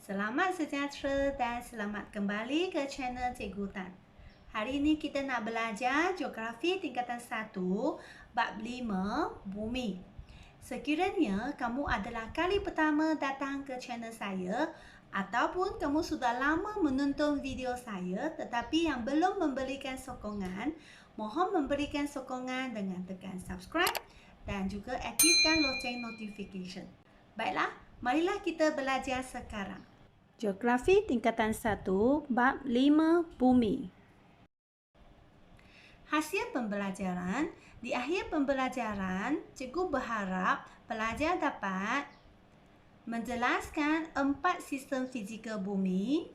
Selamat sejahtera dan selamat kembali ke channel Cikgu Tan. Hari ini kita nak belajar Geografi tingkatan 1, bab 5, Bumi. Sekiranya kamu adalah kali pertama datang ke channel saya ataupun kamu sudah lama menonton video saya tetapi yang belum memberikan sokongan, mohon memberikan sokongan dengan tekan subscribe dan juga aktifkan loceng notification. Baiklah, marilah kita belajar sekarang. Geografi tingkatan 1, bab 5, Bumi. Hasil pembelajaran. Di akhir pembelajaran, cikgu berharap pelajar dapat menjelaskan 4 sistem fizikal bumi,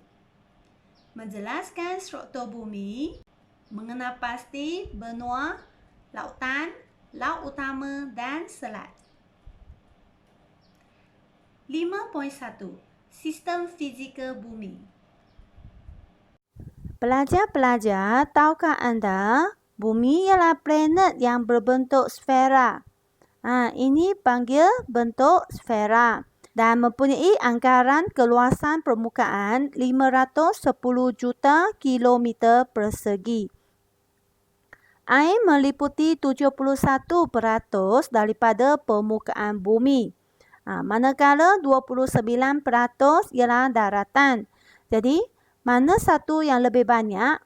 menjelaskan struktur bumi, mengenal pasti benua, lautan, laut utama dan selat. 5.1 Sistem fizikal bumi. Pelajar-pelajar, tahukah anda bumi ialah planet yang berbentuk sfera? Ini panggil bentuk sfera dan mempunyai anggaran keluasan permukaan 510 juta kilometer persegi. Air meliputi 71% daripada permukaan bumi. Manakala 29% ialah daratan. Jadi, mana satu yang lebih banyak?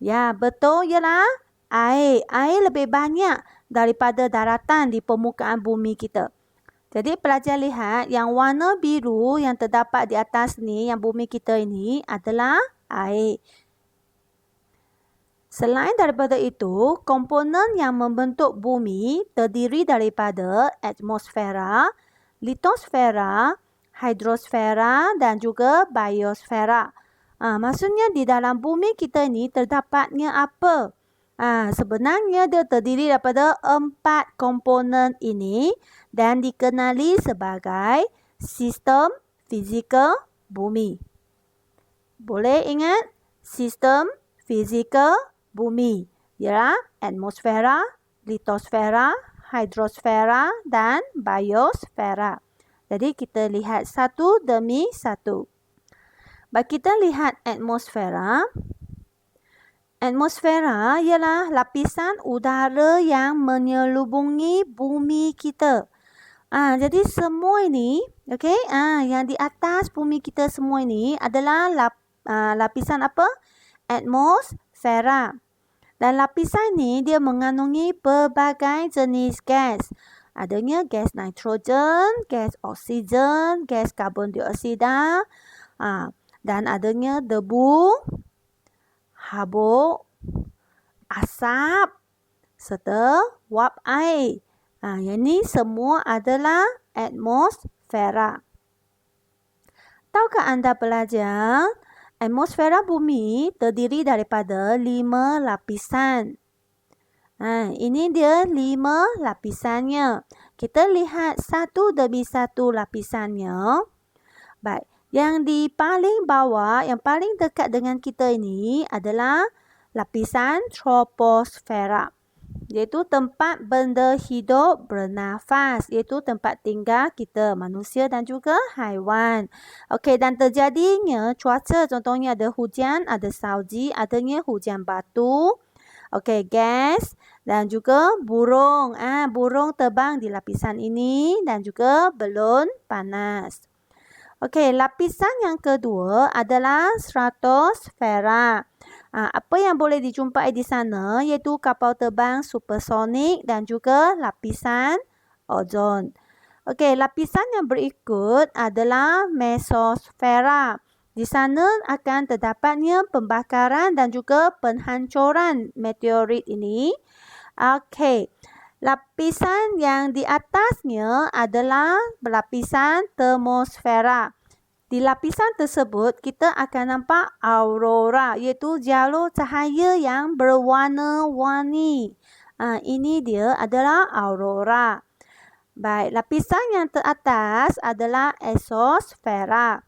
Ya, betul ialah air. Air lebih banyak daripada daratan di permukaan bumi kita. Jadi, pelajar lihat yang warna biru yang terdapat di atas ni, yang bumi kita ini adalah air. Selain daripada itu, komponen yang membentuk bumi terdiri daripada atmosfera, litosfera, hidrosfera dan juga biosfera. Maksudnya di dalam bumi kita ini terdapatnya apa? Sebenarnya dia terdiri daripada 4 komponen ini dan dikenali sebagai sistem fizikal bumi. Boleh ingat sistem fizikal bumi ialah atmosfera, litosfera, hidrosfera dan biosfera. Jadi kita lihat satu demi satu. Baik, kita lihat atmosfera. Atmosfera ialah lapisan udara yang menyelubungi bumi kita. Jadi semua ini, yang di atas bumi kita semua ini adalah lapisan apa? Atmosfera. Dan lapisan ini dia mengandungi pelbagai jenis gas. Adanya gas nitrogen, gas oksigen, gas karbon dioksida, dan adanya debu, habuk, asap serta wap air. Yang ini semua adalah atmosfera. Tahukah anda pelajar? Atmosfera bumi terdiri daripada 5 lapisan. Ini dia 5 lapisannya. Kita lihat satu demi satu lapisannya. Baik, yang di paling bawah, yang paling dekat dengan kita ini adalah lapisan troposfera, iaitu tempat benda hidup bernafas, iaitu tempat tinggal kita, manusia dan juga haiwan. Dan terjadinya cuaca, contohnya ada hujan, ada salji, adanya hujan batu, gas dan juga burung. Burung terbang di lapisan ini dan juga belon panas. Lapisan yang kedua adalah stratosfera. Apa yang boleh dijumpai di sana iaitu kapal terbang supersonik dan juga lapisan ozon. Lapisan yang berikut adalah mesosfera. Di sana akan terdapatnya pembakaran dan juga penghancuran meteorit ini. Lapisan yang di atasnya adalah lapisan termosfera. Di lapisan tersebut, kita akan nampak aurora, iaitu jalur cahaya yang berwarna-warni. Ini dia adalah aurora. Baik, lapisan yang teratas adalah exosfera.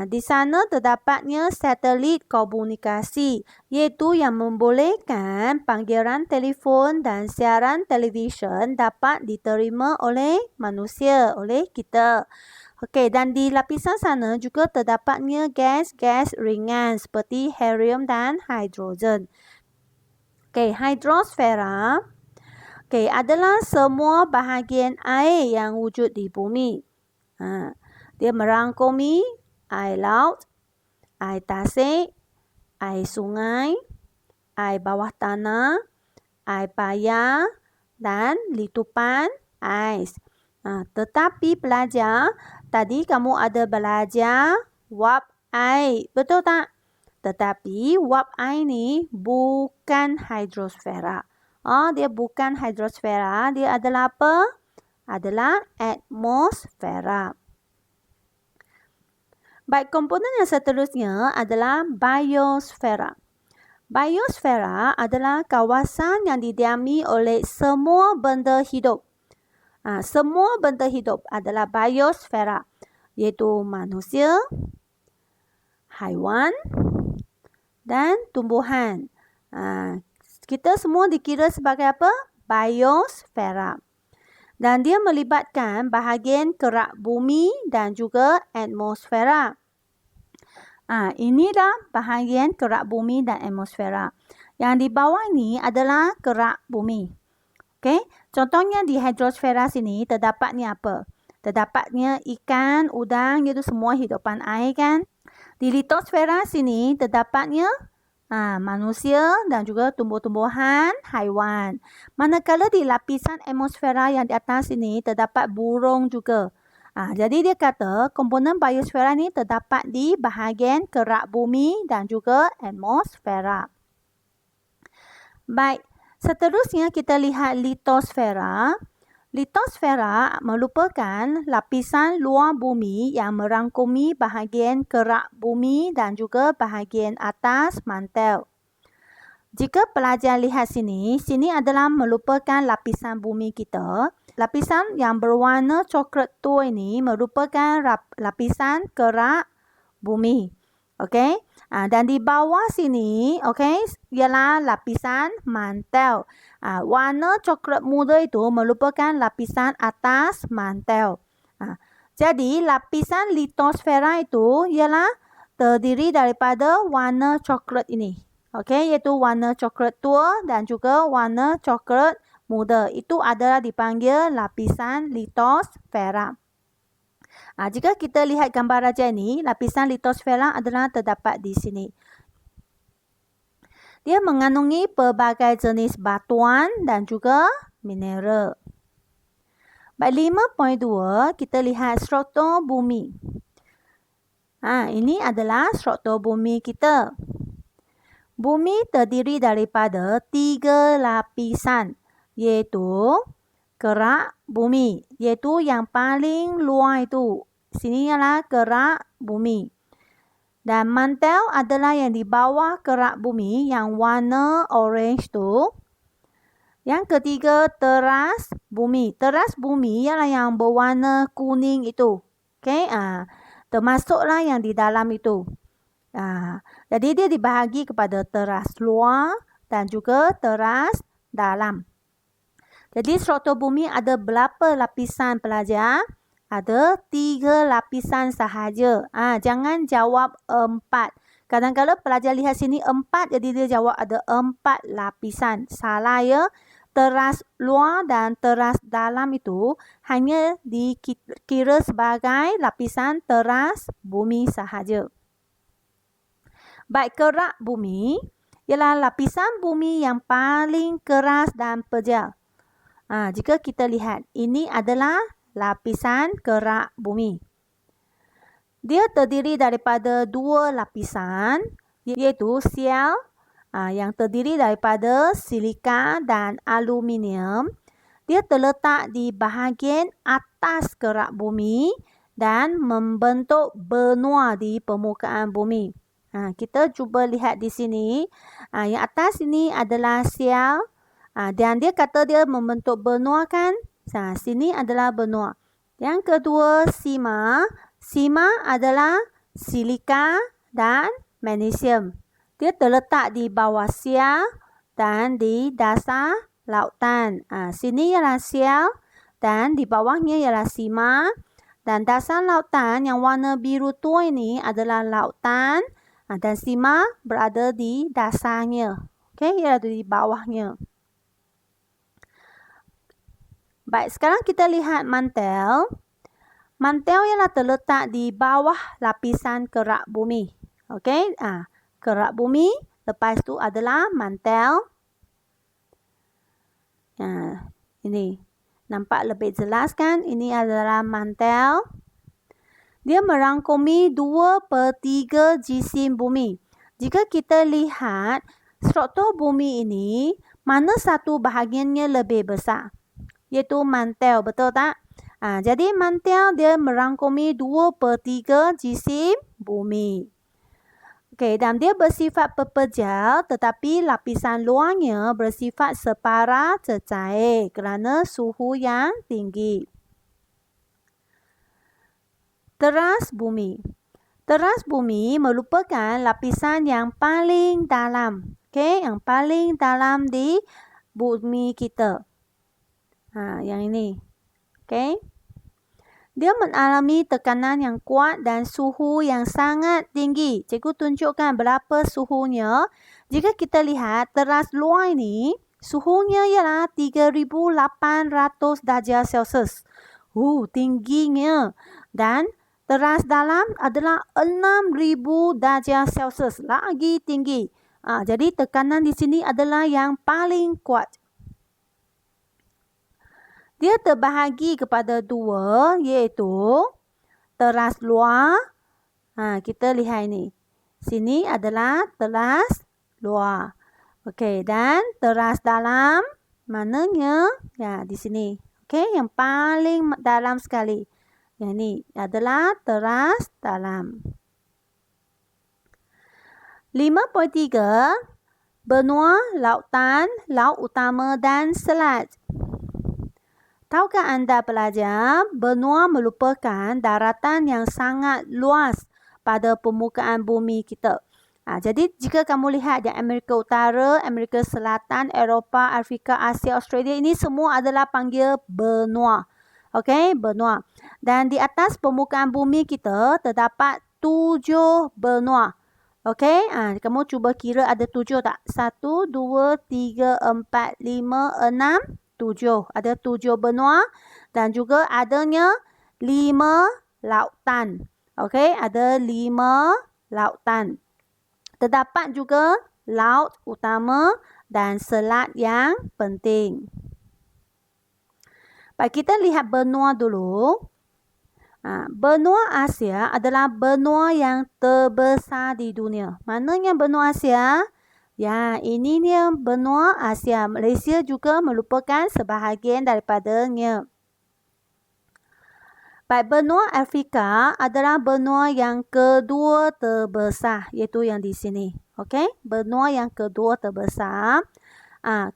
Di sana terdapatnya satelit komunikasi, iaitu yang membolehkan panggilan telefon dan siaran televisyen dapat diterima oleh manusia, oleh kita. Okey, dan di lapisan sana juga terdapatnya gas-gas ringan seperti helium dan hidrogen. Okey, hidrosfera adalah semua bahagian air yang wujud di bumi. Dia merangkumi air laut, air tasik, air sungai, air bawah tanah, air payah dan litupan ais. Tetapi pelajar, tadi kamu ada belajar wap air, betul tak? Tetapi wap air ni bukan hidrosfera. Dia bukan hidrosfera, dia adalah apa? Adalah atmosfera. Baik, komponen yang seterusnya adalah biosfera. Biosfera adalah kawasan yang didiami oleh semua benda hidup. Semua benda hidup adalah biosfera, iaitu manusia, haiwan dan tumbuhan. Kita semua dikira sebagai apa? Biosfera. Dan dia melibatkan bahagian kerak bumi dan juga atmosfera. Inilah bahagian kerak bumi dan atmosfera. Yang di bawah ini adalah kerak bumi. Okey, contohnya di hidrosfera sini terdapatnya apa? Terdapatnya ikan, udang, iaitu semua hidupan air kan. Di litosfera sini terdapatnya manusia dan juga tumbuh-tumbuhan, haiwan. Manakala di lapisan atmosfera yang di atas sini terdapat burung juga. Jadi dia kata komponen biosfera ni terdapat di bahagian kerak bumi dan juga atmosfera. Baik, seterusnya kita lihat litosfera. Litosfera merupakan lapisan luar bumi yang merangkumi bahagian kerak bumi dan juga bahagian atas mantel. Jika pelajar lihat sini adalah merupakan lapisan bumi kita. Lapisan yang berwarna coklat tua ini merupakan lapisan kerak bumi. Okey. Dan di bawah sini, ialah lapisan mantel. Warna coklat muda itu merupakan lapisan atas mantel. Jadi, lapisan litosfera itu ialah terdiri daripada warna coklat ini. Iaitu warna coklat tua dan juga warna coklat muda. Itu adalah dipanggil lapisan litosfera. Jika kita lihat gambar raja ini, lapisan litosfera adalah terdapat di sini. Dia mengandungi pelbagai jenis batuan dan juga mineral. Baik, 5.2 kita lihat struktur bumi. Ini adalah struktur bumi kita. Bumi terdiri daripada 3 lapisan, iaitu kerak bumi, iaitu yang paling luar itu. Sini ialah kerak bumi. Dan mantel adalah yang di bawah kerak bumi yang warna orange tu. Yang ketiga, teras bumi. Teras bumi ialah yang berwarna kuning itu. Termasuklah yang di dalam itu. Jadi dia dibahagi kepada teras luar dan juga teras dalam. Jadi struktur bumi ada berapa lapisan pelajar? Ada 3 lapisan sahaja. Jangan jawab 4. Kadang-kadang pelajar lihat sini 4, jadi dia jawab ada 4 lapisan. Salah ya. Teras luar dan teras dalam itu hanya dikira sebagai lapisan teras bumi sahaja. Baik, kerak bumi ialah lapisan bumi yang paling keras dan pejal. Jika kita lihat, ini adalah lapisan kerak bumi. Dia terdiri daripada 2 lapisan, iaitu sel yang terdiri daripada silika dan aluminium. Dia terletak di bahagian atas kerak bumi dan membentuk benua di permukaan bumi. Kita cuba lihat di sini. Yang atas ini adalah sel. Dan dia kata dia membentuk benua kan? Sini adalah benua. Yang kedua, sima. Sima adalah silika dan magnesium. Dia terletak di bawah sel dan di dasar lautan. Sini ialah sel dan di bawahnya ialah sima. Dan dasar lautan yang warna biru tua ini adalah lautan dan Sima berada di dasarnya. Okey, ia ada di bawahnya. Baik, sekarang kita lihat mantel. Mantel ialah terletak di bawah lapisan kerak bumi. Okey, kerak bumi, lepas tu adalah mantel. Ini nampak lebih jelas kan? Ini adalah mantel. Dia merangkumi 2/3 jisim bumi. Jika kita lihat struktur bumi ini, mana satu bahagiannya lebih besar? Iaitu mantel, betul tak? Jadi mantel dia merangkumi 2/3 jisim bumi. Okey, dan dia bersifat pepejal tetapi lapisan luarnya bersifat separa cecair kerana suhu yang tinggi. Teras bumi. Teras bumi merupakan lapisan yang paling dalam. Okey, yang paling dalam di bumi kita. Yang ini. Okey. Dia mengalami tekanan yang kuat dan suhu yang sangat tinggi. Cikgu tunjukkan berapa suhunya. Jika kita lihat teras luar ini, suhunya ialah 3,800 darjah Celsius. Tingginya. Dan teras dalam adalah 6,000 darjah Celsius. Lagi tinggi. Jadi tekanan di sini adalah yang paling kuat. Dia terbahagi kepada dua, iaitu teras luar. Kita lihat ini. Sini adalah teras luar. Okey, dan teras dalam mananya? Ya, di sini. Okey, yang paling dalam sekali. Yang ini adalah teras dalam. 5.3 Benua, lautan, laut utama dan selat. Tahukah anda pelajar, benua merupakan daratan yang sangat luas pada permukaan bumi kita. Jadi jika kamu lihat di Amerika Utara, Amerika Selatan, Eropah, Afrika, Asia, Australia, ini semua adalah panggil benua. Okey, benua. Dan di atas permukaan bumi kita terdapat 7 benua. Okey, kamu cuba kira ada 7 tak? 1, 2, 3, 4, 5, 6, 7. Ada 7 benua dan juga adanya 5 lautan. Okey, ada 5 lautan. Terdapat juga laut utama dan selat yang penting. Baik, kita lihat benua dulu. Benua Asia adalah benua yang terbesar di dunia. Mananya benua Asia? Ya, ini dia benua Asia. Malaysia juga merupakan sebahagian daripadanya. Baik, benua Afrika adalah benua yang kedua terbesar, iaitu yang di sini. Okey, benua yang kedua terbesar.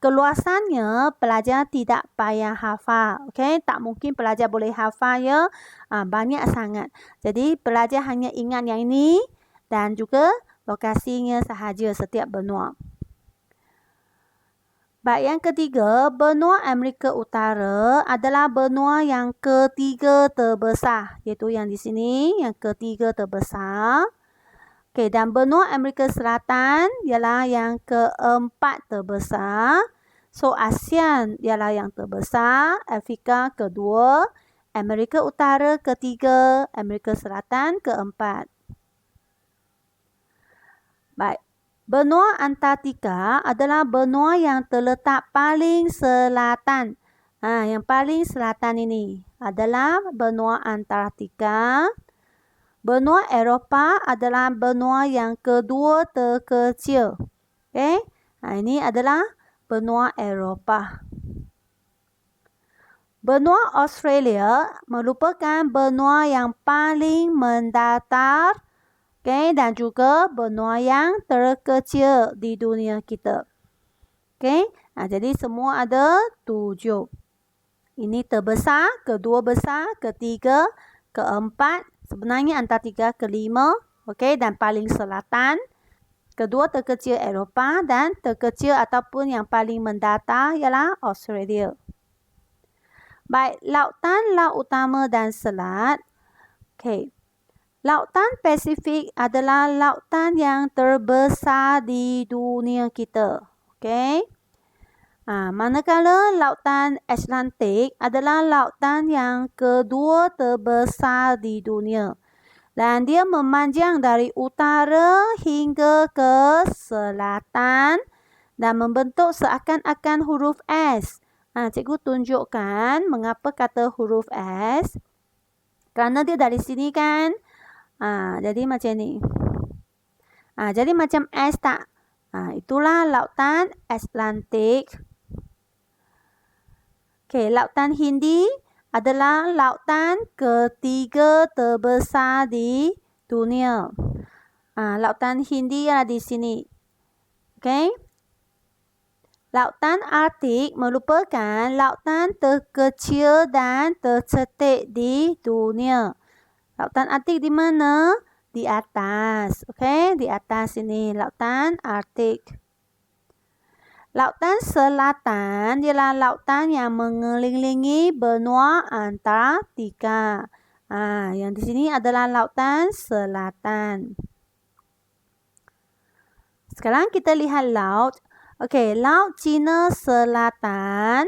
Keluasannya pelajar tidak payah hafal. Okey, tak mungkin pelajar boleh hafal ya. Banyak sangat. Jadi pelajar hanya ingat yang ini dan juga lokasinya sahaja setiap benua. Baik, yang ketiga, benua Amerika Utara adalah benua yang ketiga terbesar. Iaitu yang di sini, yang ketiga terbesar. Okey, dan benua Amerika Selatan ialah yang keempat terbesar. So, ASEAN ialah yang terbesar, Afrika kedua, Amerika Utara ketiga, Amerika Selatan keempat. Baik, benua Antartika adalah benua yang terletak paling selatan. Yang paling selatan ini adalah benua Antartika. Benua Eropah adalah benua yang kedua terkecil. Okey, ini adalah benua Eropah. Benua Australia merupakan benua yang paling mendatar. Okey, dan juga benua yang terkecil di dunia kita. Okey, jadi semua ada 7. Ini terbesar, kedua besar, ketiga, keempat, sebenarnya Antartika kelima. Okey, dan paling selatan. Kedua terkecil Eropah dan terkecil ataupun yang paling mendatar ialah Australia. Baik, lautan, laut utama dan selat Okey. Lautan Pasifik adalah lautan yang terbesar di dunia kita. Okey. Manakala lautan Atlantik adalah lautan yang kedua terbesar di dunia. Dan dia memanjang dari utara hingga ke selatan dan membentuk seakan-akan huruf S. Cikgu tunjukkan mengapa kata huruf S. Kerana dia dari sini kan. Jadi macam ni. Jadi macam S tak? Itulah lautan Atlantik. Okey, lautan Hindi adalah lautan ketiga terbesar di dunia. Lautan Hindi ada di sini. Okey. Lautan Arktik merupakan lautan terkecil dan tercetek di dunia. Lautan Arktik di mana? Di atas. Okey, di atas sini lautan Arktik. Lautan Selatan ialah lautan yang mengelilingi benua Antartika. Yang di sini adalah lautan Selatan. Sekarang kita lihat laut. Okey, laut Cina Selatan.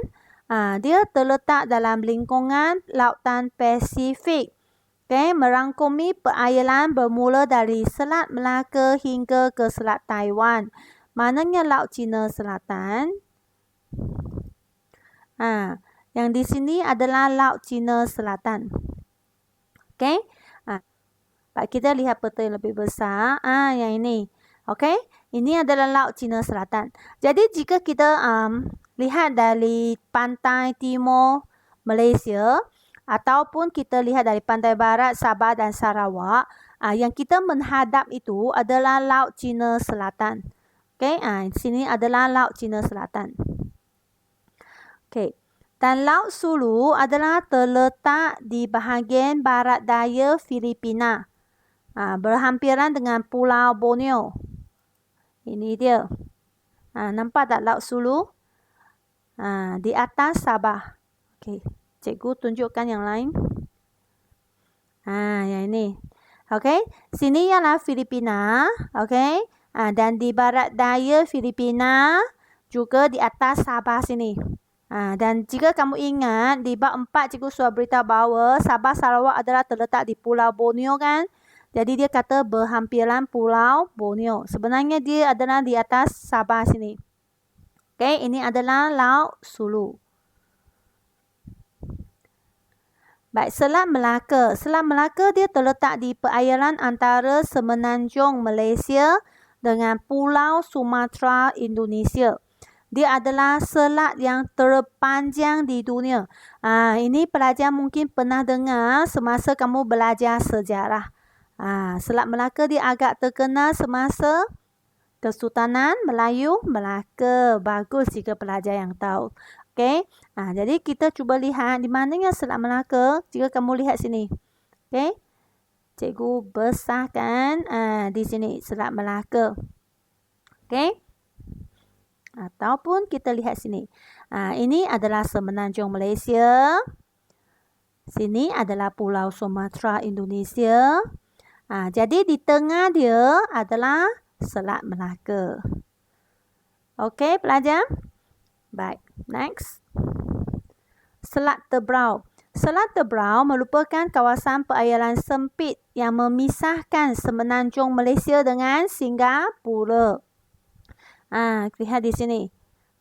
Dia terletak dalam lingkungan lautan Pasifik. Okey, merangkumi perairan bermula dari Selat Melaka hingga ke Selat Taiwan. Mananya Laut Cina Selatan? Yang di sini adalah Laut Cina Selatan. Okey? Kita lihat peta yang lebih besar. Yang ini. Okey? Ini adalah Laut Cina Selatan. Jadi jika kita lihat dari pantai timur Malaysia ataupun kita lihat dari pantai barat Sabah dan Sarawak, yang kita menghadap itu adalah Laut Cina Selatan. Okey, di sini adalah Laut Cina Selatan. Okey. Dan Laut Sulu adalah terletak di bahagian barat daya Filipina. Berhampiran dengan Pulau Borneo. Ini dia. Nampak tak Laut Sulu? Di atas Sabah. Okey, cikgu tunjukkan yang lain. Yang ini. Okey, sini ialah Filipina. Okey. Dan di barat daya Filipina, juga di atas Sabah sini. Dan jika kamu ingat, di bab 4 cikgu sudah beritahu bahawa Sabah Sarawak adalah terletak di Pulau Borneo kan. Jadi dia kata berhampiran Pulau Borneo. Sebenarnya dia adalah di atas Sabah sini. Okey, ini adalah Laut Sulu. Baik, Selat Melaka. Selat Melaka dia terletak di perairan antara Semenanjung Malaysia dengan Pulau Sumatera Indonesia. Dia adalah selat yang terpanjang di dunia. Ini pelajar mungkin pernah dengar semasa kamu belajar sejarah. Selat Melaka dia agak terkenal semasa Kesultanan Melayu Melaka. Bagus jika pelajar yang tahu. Okey. Jadi kita cuba lihat di mananya Selat Melaka. Jika kamu lihat sini. Okey. Cikgu besarkan di sini Selat Melaka. Okey. Ataupun kita lihat sini. Ini adalah Semenanjung Malaysia. Sini adalah Pulau Sumatera Indonesia. Jadi di tengah dia adalah Selat Melaka. Okey, pelajar? Baik, next. Selat Tebrau. Selat Tebrau merupakan kawasan perairan sempit yang memisahkan Semenanjung Malaysia dengan Singapura. Lihat di sini.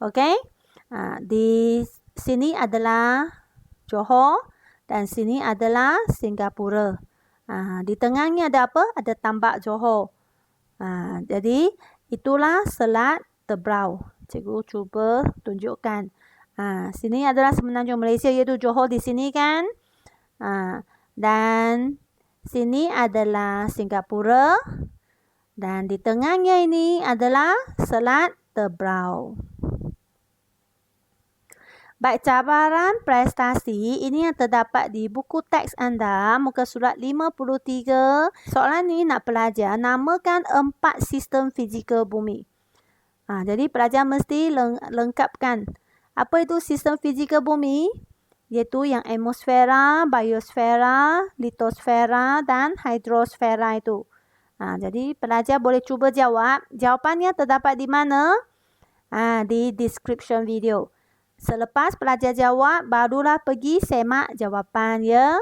Okey. Di sini adalah Johor dan sini adalah Singapura. Di tengahnya ada apa? Ada tambak Johor. Jadi itulah Selat Tebrau. Cikgu cuba tunjukkan. Sini adalah Semenanjung Malaysia iaitu Johor di sini kan. Dan sini adalah Singapura. Dan di tengahnya ini adalah Selat Tebrau. Baik, cabaran prestasi ini yang terdapat di buku teks anda, muka surat 53. Soalan ni nak pelajar namakan 4 sistem fizikal bumi. Jadi pelajar mesti lengkapkan. Apa itu sistem fizikal bumi? iaitu yang atmosfera, biosfera, litosfera dan hidrosfera itu. Jadi pelajar boleh cuba jawab. Jawapannya terdapat di mana? Di description video. Selepas pelajar jawab, barulah pergi semak jawapan ya.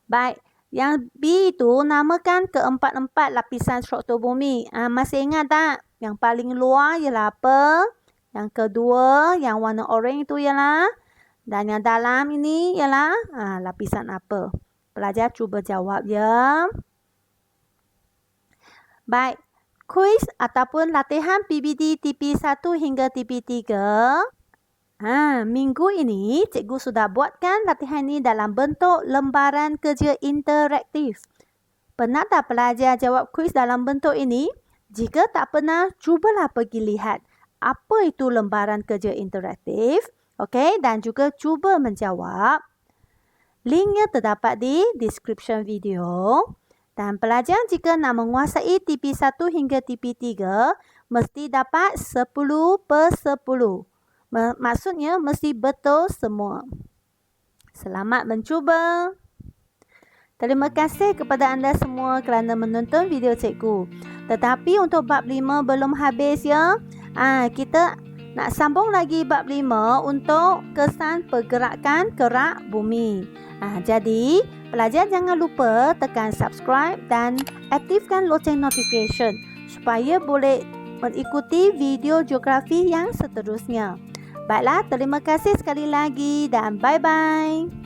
Baik, yang B itu namakan keempat-empat lapisan struktur bumi. Masih ingat tak? Yang paling luar ialah apa? Yang kedua, yang warna oranye itu ialah. Dan yang dalam ini ialah lapisan apa? Pelajar cuba jawab ya. Baik, kuis ataupun latihan PBD TP1 hingga TP3. Minggu ini cikgu sudah buatkan latihan ini dalam bentuk lembaran kerja interaktif. Pernah tak pelajar jawab kuis dalam bentuk ini? Jika tak pernah, cubalah pergi lihat apa itu lembaran kerja interaktif. Okey, dan juga cuba menjawab. Linknya terdapat di description video. Dan pelajar jika nak menguasai TP1 hingga TP3, mesti dapat 10/10. Maksudnya mesti betul semua. Selamat mencuba. Terima kasih kepada anda semua kerana menonton video cikgu. Tetapi untuk bab 5 belum habis ya. Kita nak sambung lagi bab 5 untuk kesan pergerakan kerak bumi. Jadi pelajar jangan lupa tekan subscribe dan aktifkan loceng notification supaya boleh mengikuti video geografi yang seterusnya. Baiklah, terima kasih sekali lagi dan bye-bye.